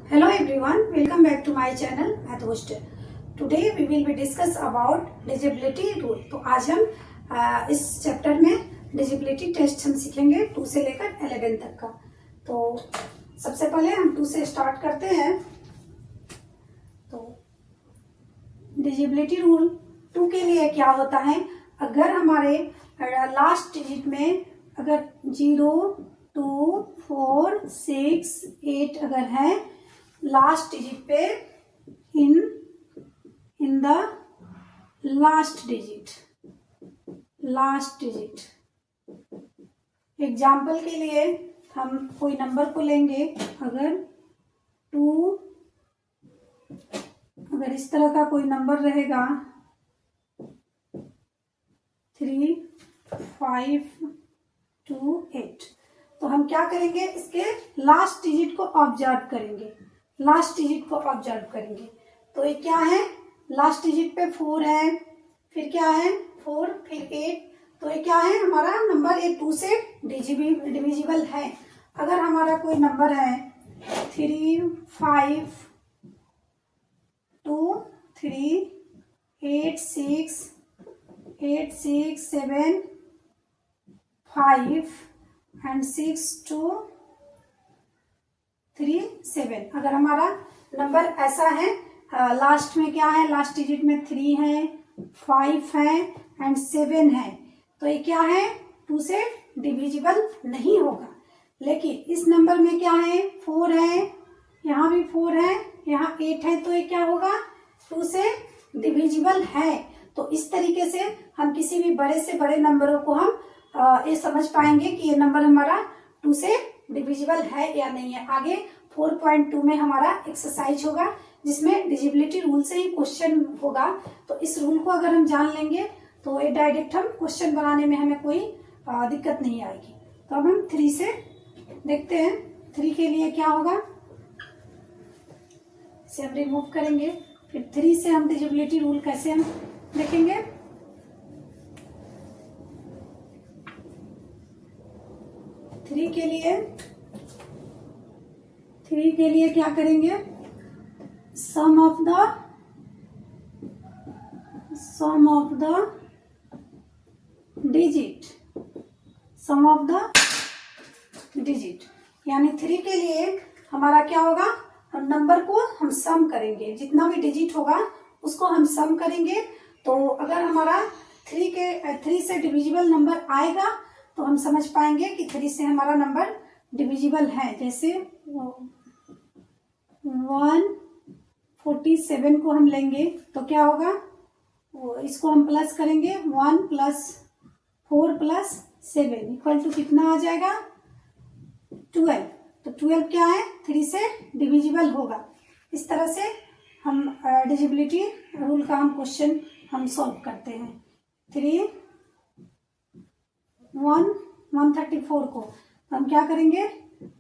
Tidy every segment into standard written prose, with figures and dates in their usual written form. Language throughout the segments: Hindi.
Hello everyone, welcome back to my channel Math Hostel. Today we will be discuss about divisibility rule. तो आज हम इस चैप्टर में डिजिबिलिटी टेस्ट हम सीखेंगे 2 से लेकर 11 तक का। तो सबसे पहले हम 2 से स्टार्ट करते हैं। तो डिजिबिलिटी रूल 2 के लिए क्या होता है, अगर हमारे लास्ट डिजिट में अगर 0, 2, 4, 6, 8 अगर है लास्ट डिजिट पे in the last digit example के लिए हम कोई नंबर को लेंगे। अगर 2 अगर इस तरह का कोई नंबर रहेगा 3, 5, 2, 8, तो हम क्या करेंगे, इसके लास्ट डिजिट को ऑब्जर्व करेंगे। तो ये क्या है, लास्ट डिजिट पे 4 है, फिर क्या है 4, फिर 8, तो ये क्या है हमारा नंबर, ये 2 से डिविजिबल है। अगर हमारा कोई नंबर है 3, 5, 2, 3, 8, 6, 7, 5 एंड 6, 2, 3, 7, अगर हमारा नंबर ऐसा है, लास्ट में क्या है, लास्ट डिजिट में 3 है, 5 है एंड 7 है, तो ये क्या है 2 से डिविजिबल नहीं होगा। लेकिन इस नंबर में क्या है, 4 है, यहाँ भी 4 है, यहाँ 8 है, तो ये क्या होगा 2 से डिविजिबल है। तो इस तरीके से हम किसी भी बड़े से बड़े नंबरों को हम ये समझ पाएंगे कि ये नंबर हमारा 2 से डिविजिबल है या नहीं है। आगे 4.2 में हमारा एक्सरसाइज होगा जिसमें डिजिबिलिटी रूल से ही क्वेश्चन होगा। तो इस रूल को अगर हम जान लेंगे तो ये डायरेक्ट हम क्वेश्चन बनाने में हमें कोई दिक्कत नहीं आएगी। तो अब हम 3 से देखते हैं। 3 के लिए क्या होगा, इसे हम रिमूव करेंगे, फिर 3 से हम डिजिबिलिटी रूल कैसे हम देखेंगे। थ्री के लिए क्या करेंगे, सम ऑफ द डिजिट, यानी 3 के लिए हमारा क्या होगा, नंबर को हम सम करेंगे, जितना भी डिजिट होगा उसको हम सम करेंगे। तो अगर हमारा 3 से डिविजिबल नंबर आएगा तो हम समझ पाएंगे कि 3 से हमारा नंबर डिविजिबल है। जैसे 147 को हम लेंगे तो क्या होगा, इसको हम प्लस करेंगे, 1 + 4 + 7 इक्वल टू कितना आ जाएगा 12। तो 12 क्या है 3 से डिविजिबल होगा। इस तरह से हम डिजिबिलिटी रूल का हम क्वेश्चन हम सॉल्व करते हैं। 134 को तो हम क्या करेंगे,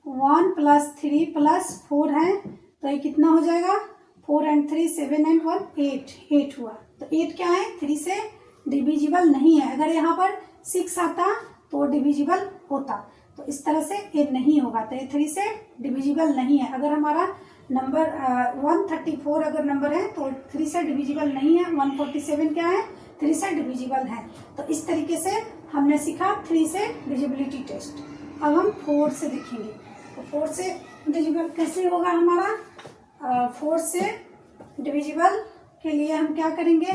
1 + 3 + 4 है, तो ये कितना हो जाएगा 4 and 3 7 and 1 8 हुआ। तो 8 क्या है 3 से डिविजिबल नहीं है। अगर यहाँ पर 6 आता तो डिविजिबल होता, तो इस तरह से ये नहीं होगा। तो ये 3 से डिविजिबल नहीं है। अगर हमारा नंबर 134 अगर नंबर है तो 3 से डिविजिबल नहीं है। 147 क्या है 3 से डिविजिबल है। तो इस तरीके से हमने सीखा 3 से डिजिबिलिटी टेस्ट। अब हम 4 से देखेंगे। तो 4 से डिविजिबल कैसे होगा हमारा, 4 से डिविजिबल के लिए हम क्या करेंगे,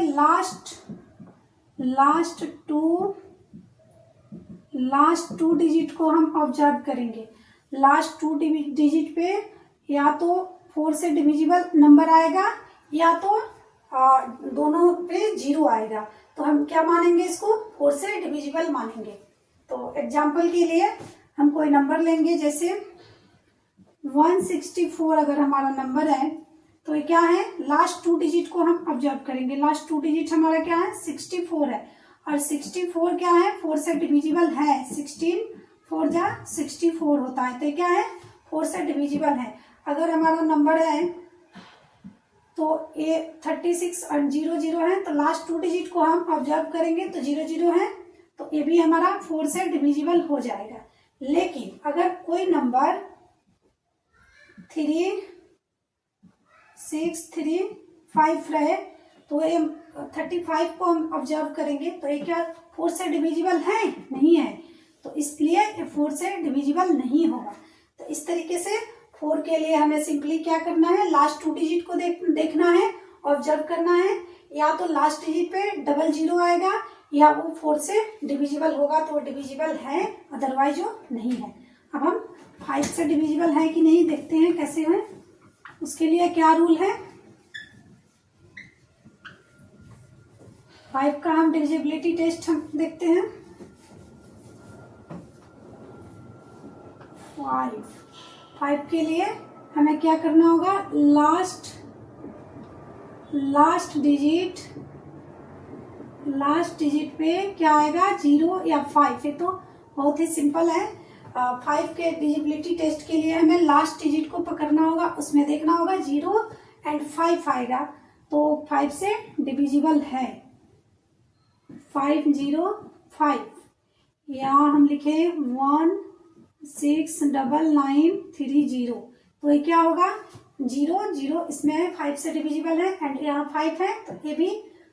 लास्ट टू डिजिट को हम ऑब्जर्व करेंगे। लास्ट 2 डिजिट पे या तो 4 से डिविजिबल नंबर आएगा या तो दोनों पे 0 आएगा। तो हम क्या मानेंगे, इसको 4 से डिविजिबल मानेंगे। तो एग्जाम्पल के लिए हम कोई नंबर लेंगे, जैसे 164 अगर हमारा नंबर है तो ये क्या है, लास्ट 2 डिजिट को हम ऑब्जर्व करेंगे। लास्ट 2 डिजिट हमारा क्या है 64 है, और 64 क्या है 4 से डिविजिबल है। 16 4 जा 64 होता है, तो ये क्या है 4 से डिविजिबल है। अगर हमारा नंबर है तो ये 36 और 00 है, तो लास्ट 2 डिजिट को हम ऑब्जर्व करेंगे तो 00 है, तो ये भी हमारा 4 से डिविजिबल हो जाएगा। लेकिन अगर कोई नंबर 3 635 रहे, तो ये 35 को हम ऑब्जर्व करेंगे तो ये क्या 4 से डिविजिबल है? नहीं है, तो इसलिए ये 4 से डिविजिबल नहीं होगा। तो इस तरीके से 4 के लिए हमें सिंपली क्या करना है, लास्ट 2 डिजिट को देखना है, ऑब्जर्व करना है, या तो लास्ट डिजिट पे डबल जीरो आएगा या वो 4 से डिविजिबल होगा तो वो डिविजिबल है, अदरवाइज वो नहीं है। अब हम 5 से डिविजिबल है कि नहीं देखते हैं कैसे है। उसके लिए क्या रूल है, 5 का हम डिविजिबिलिटी टेस्ट हम देखते हैं। 5 के लिए हमें क्या करना होगा, लास्ट डिजिट पे क्या आएगा, 0 या 5। ये तो बहुत ही सिंपल है। 5 के डिविजिबिलिटी टेस्ट के लिए हमें लास्ट डिजिट को पकड़ना होगा, उसमें देखना होगा 0 एंड 5 आएगा तो 5 से डिविजिबल है। 505 या हम लिखे 16990, तो ये क्या होगा, 0 0 इसमें है, 5 से डिविजिबल है, एंड यहाँ 5 है तो ये भी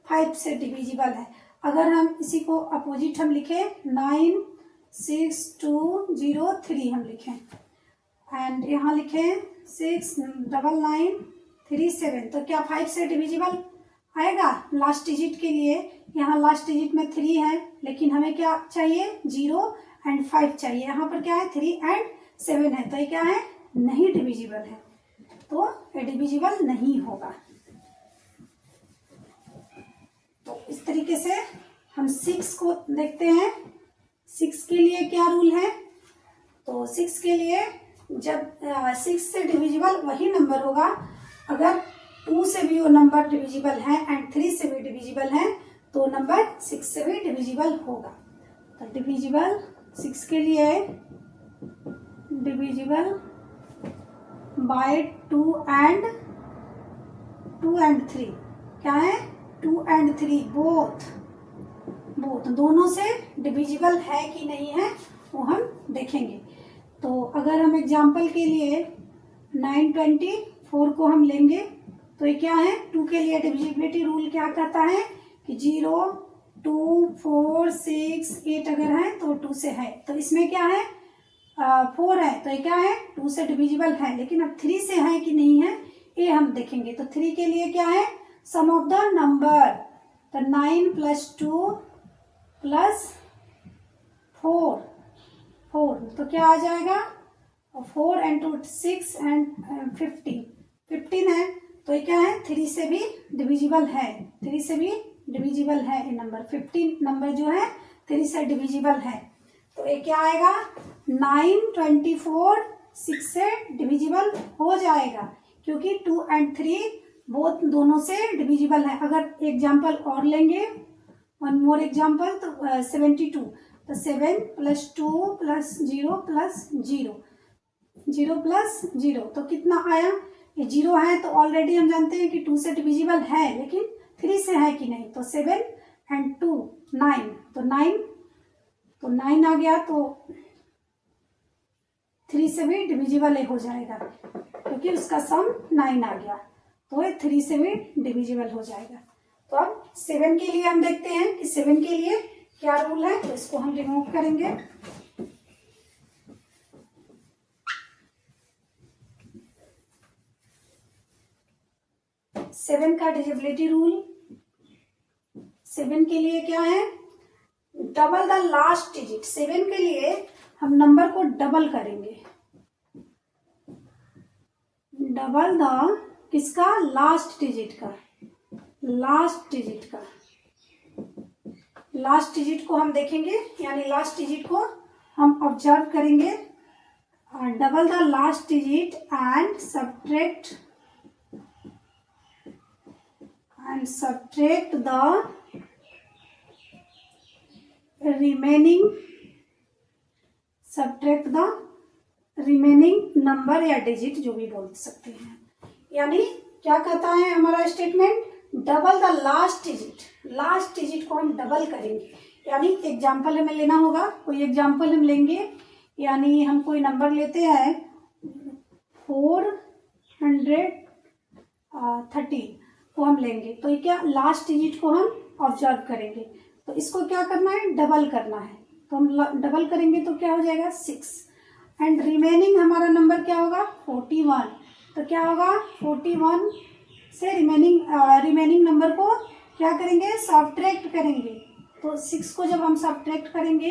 5 से डिविजिबल है। अगर हम इसी को अपोजिट हम लिखे 96203 हम लिखें एंड यहाँ लिखें 69937, तो क्या 5 से डिविजिबल आएगा लास्ट डिजिट के लिए। यहाँ लास्ट डिजिट में 3 है, लेकिन हमें क्या चाहिए, 0 एंड 5 चाहिए। यहाँ पर क्या है, 3 एंड 7 है, तो ये क्या है, नहीं डिविजिबल है, तो ये डिविजिबल नहीं होगा। तो इस तरीके से हम 6 को देखते हैं। 6 के लिए क्या रूल है, तो 6 के लिए जब 6 से डिविजिबल वही नंबर होगा अगर 2 से भी वो नंबर डिविजिबल है एंड 3 से भी डिविजिबल है तो नंबर 6 से भी डिविजिबल होगा। तो डिविजिबल 6 के लिए डिविजिबल बाय 2 एंड 3 क्या है, 2 एंड 3 बोथ दोनों से डिविजिबल है कि नहीं है वो हम देखेंगे। तो अगर हम एग्जाम्पल के लिए 924 को हम लेंगे तो ये क्या है, 2 के लिए डिविजिबिलिटी रूल क्या कहता है कि 0 2 4 6 8 अगर है तो 2 से है, तो इसमें क्या है 4 है तो ये क्या है 2 से डिविजिबल है, लेकिन अब 3 से है कि नहीं है ये हम देखेंगे। तो 3 के लिए क्या है, सम ऑफ द नंबर, तो 9 + 2 + 4 तो क्या आ जाएगा, 4 एंड 2 6 एंड 15 है, तो ये क्या है 3 से भी डिविजिबल है, 3 से भी डिविजिबल है ये नंबर, 15 नंबर जो है 3 से डिविजिबल है। तो ये क्या आएगा 924 6 से डिविजिबल हो जाएगा क्योंकि 2 एंड 3 बोथ दोनों से डिविजिबल है। अगर एग्जाम्पल और लेंगे, वन मोर एग्जाम्पल, तो 72, तो 7 + 2 + 0 + 0 तो कितना आया, ये 0 है तो ऑलरेडी हम जानते हैं कि 2 से डिविजिबल है, लेकिन 3 से है कि नहीं, तो 7 एंड 2 9, तो 9 आ गया, तो 3 से भी डिविजिबल हो जाएगा क्योंकि उसका सम 9 आ गया, तो ये 3 से भी डिविजिबल हो जाएगा। तो अब 7 के लिए हम देखते हैं कि 7 के लिए क्या रूल है, तो इसको हम रिमूव करेंगे। सेवन का डिविजिबिलिटी रूल, 7 के लिए क्या है, डबल द लास्ट डिजिट। 7 के लिए हम नंबर को डबल करेंगे, डबल द किसका, लास्ट डिजिट का, लास्ट डिजिट को हम देखेंगे, यानी लास्ट डिजिट को हम ऑब्जर्व करेंगे, double the last digit and subtract the remaining number या डिजिट जो भी बोल सकते हैं। यानी क्या कहता है हमारा statement, double the last digit को हम डबल करेंगे। यानी एग्जाम्पल हमें लेना होगा, कोई एग्जाम्पल हम लेंगे, यानी हम कोई नंबर लेते हैं 400 13 को हम लेंगे तो ये क्या लास्ट डिजिट को हम ऑब्जर्व करेंगे, तो इसको क्या करना है, डबल करना है। तो हम डबल करेंगे तो क्या हो जाएगा 6 एंड रिमेनिंग हमारा नंबर क्या होगा 41। तो क्या होगा 41 से रिमेनिंग नंबर को क्या करेंगे, सब्ट्रैक्ट करेंगे। तो 6 को जब हम सब्ट्रैक्ट करेंगे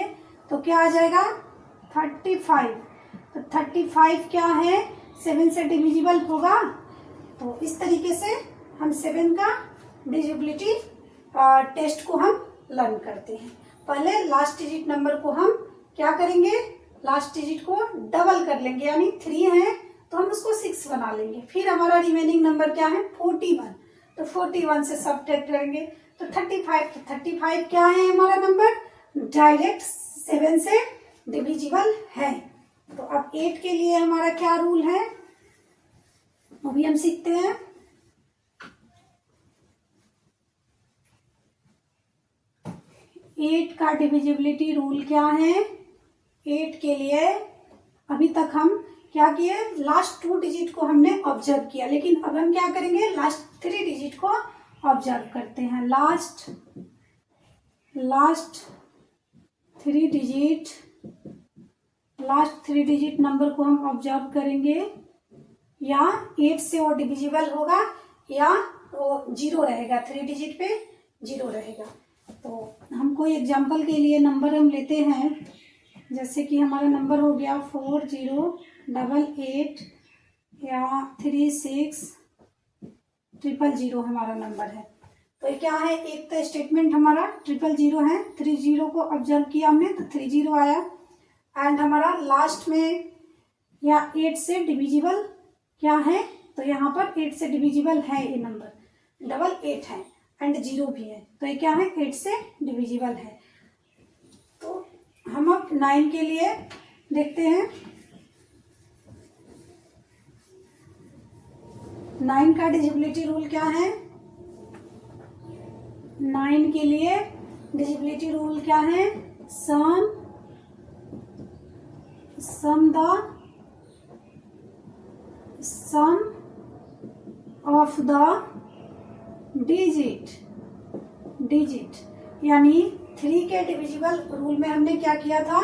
तो क्या आ जाएगा 35। तो 35 क्या है 7 से डिविजिबल होगा। तो इस तरीके से हम 7 का डिजिबिलिटी टेस्ट को हम लर्न करते हैं। पहले लास्ट डिजिट नंबर को हम क्या करेंगे, लास्ट डिजिट को डबल कर लेंगे, यानी 3 है तो हम उसको 6 बना लेंगे। फिर हमारा रिमेनिंग नंबर क्या है 41, तो 41 से सब्ट्रैक्ट करेंगे तो 35। तो 35 क्या है हमारा नंबर, डायरेक्ट 7 से डिविजिबल है। तो अब 8 के लिए हमारा क्या रूल है वो भी हम सीखते हैं। 8 का डिविजिबिलिटी रूल क्या है, 8 के लिए अभी तक हम क्या किए, लास्ट 2 डिजिट को हमने ऑब्जर्व किया, लेकिन अब हम क्या करेंगे लास्ट 3 डिजिट को ऑब्जर्व करते हैं। लास्ट 3 डिजिट नंबर को हम ऑब्जर्व करेंगे, या 8 से वो डिविजिबल होगा या वो 0 रहेगा, 3 डिजिट पे 0 रहेगा। तो हम कोई एग्जाम्पल के लिए नंबर हम लेते हैं, जैसे कि हमारा नंबर हो गया 4088 या 3600 हमारा नंबर है। तो ये क्या है, एक तो स्टेटमेंट हमारा 000 है, 30 को ऑब्जर्व किया हमने तो 30 आया, एंड हमारा लास्ट में या 8 से डिविजिबल क्या है, तो यहाँ पर 8 से डिविजिबल है ये नंबर, 88 है एंड 0 भी है, तो ये क्या है 8 से डिविजिबल है। तो हम अब 9 के लिए देखते हैं। 9 का डिजिबिलिटी रूल क्या है, 9 के लिए डिजिबिलिटी रूल क्या है, सम ऑफ द डिजिट, यानी 3 के डिविजिबल रूल में हमने क्या किया था,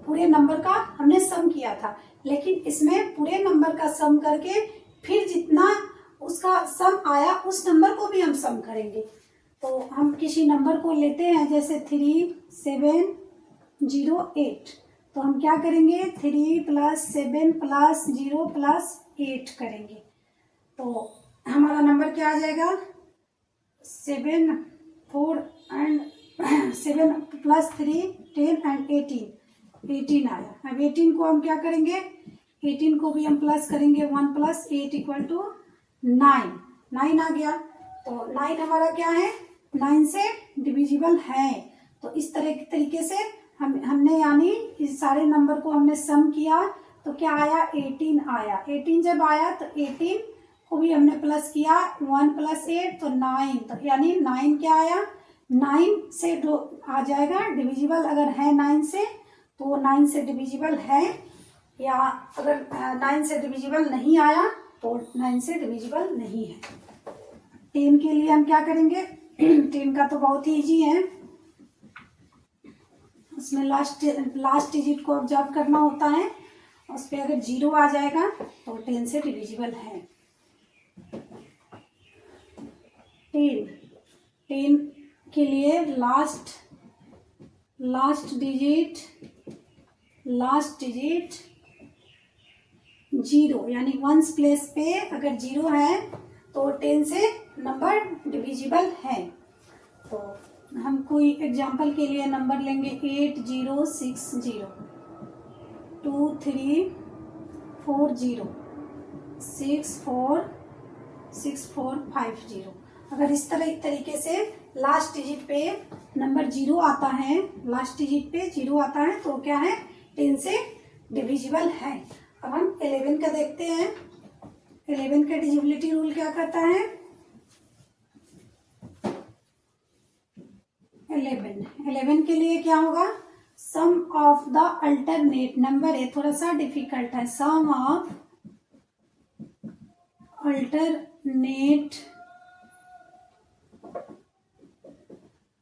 पूरे नंबर का हमने सम किया था, लेकिन इसमें पूरे नंबर का सम करके फिर जितना उसका सम आया उस नंबर को भी हम सम करेंगे। तो हम किसी नंबर को लेते हैं जैसे 3708, तो हम क्या करेंगे 3 + 7 + 0 + 8 करेंगे, तो हमारा नंबर क्या आ जाएगा 7 + 3 10 एंड 18 आया। अब 18 को हम क्या करेंगे, 18 को भी हम प्लस करेंगे, 1 + 8 = 9 आ गया। तो 9 हमारा क्या है 9 से डिविजिबल है। तो इस तरीके से हमने यानी इस सारे नंबर को हमने सम किया तो क्या आया 18 आया। 18 जब आया तो 18 को भी हमने प्लस किया, 1 + 8 तो 9, तो यानी 9 क्या आया 9 से आ जाएगा डिविजिबल, अगर है 9 से तो 9 से डिविजिबल है, या अगर 9 से डिविजिबल नहीं आया तो 9 से डिविजिबल नहीं है। 10 के लिए हम क्या करेंगे 10 का तो बहुत ही इजी है, उसमें लास्ट डिजिट को ऑब्जर्व करना होता है, उस पर अगर 0 आ जाएगा तो 10 से डिविजिबल है। 10 के लिए लास्ट डिजिट 0, यानी 1s प्लेस पे अगर 0 है तो 10 से नंबर डिविजिबल है। तो हम कोई एग्जाम्पल के लिए नंबर लेंगे 8060 2340 6450। अगर इस तरीके से लास्ट डिजिट पे नंबर 0 आता है, लास्ट डिजिट पे 0 आता है तो क्या है 10 से डिविजिबल है। अब हम 11 का देखते हैं। 11 का डिजिबिलिटी रूल क्या कहता है, 11 के लिए क्या होगा, sum of the alternate number है, थोड़ा सा डिफिकल्ट है, sum of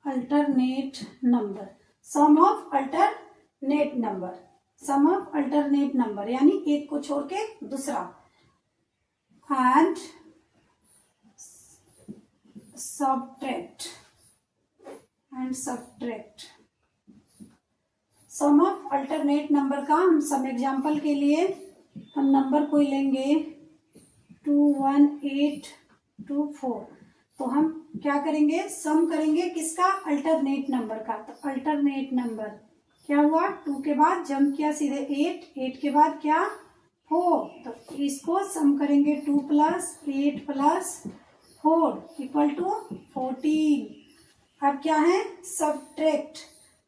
alternate number, sum of alternate number, sum of alternate number यानी एक को छोड़ के दूसरा, and subtract sum of alternate number का हम सम एग्जाम्पल के लिए हम नंबर कोई लेंगे 21824, तो हम क्या करेंगे, सम करेंगे किसका, अल्टरनेट नंबर का। तो अल्टरनेट नंबर क्या हुआ, 2 के बाद जंप किया सीधे 8 के बाद क्या 4, तो इसको सम करेंगे 2 + 8 + 4 = 14। अब क्या है, सब्ट्रैक्ट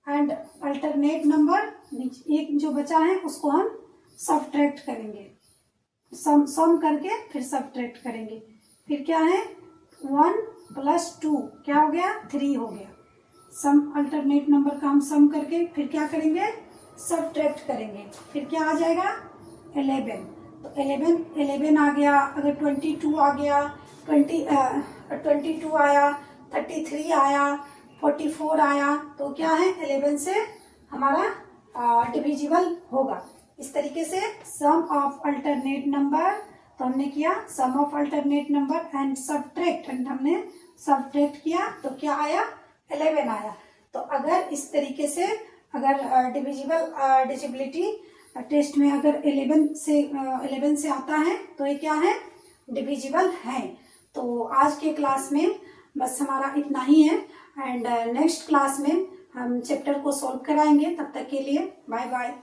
एंड अल्टरनेट नंबर, एक जो बचा है उसको हम सब्ट्रैक्ट करेंगे, सम करके फिर सब्ट्रैक्ट करेंगे। फिर क्या है 1 + 2 क्या हो गया 3 हो गया। सम अल्टरनेट नंबर का हम सम करके फिर क्या करेंगे, सब्ट्रैक्ट करेंगे। फिर क्या आ जाएगा 11, तो 11 आ गया। अगर 22 आ गया, 22 आया, 33 आया, 44 आया, तो क्या है 11 से हमारा डिविजिबल होगा। इस तरीके से सम ऑफ अल्टरनेट नंबर, तो हमने किया sum of alternate number and subtract, and हमने सब्ट्रैक्ट किया तो क्या आया 11 आया। तो अगर इस तरीके से अगर डिजिबिलिटी टेस्ट में अगर 11 से आता है तो ये क्या है, डिविजिबल है। तो आज के क्लास में बस हमारा इतना ही है, एंड नेक्स्ट क्लास में हम चैप्टर को सॉल्व कराएंगे। तब तक के लिए बाय बाय।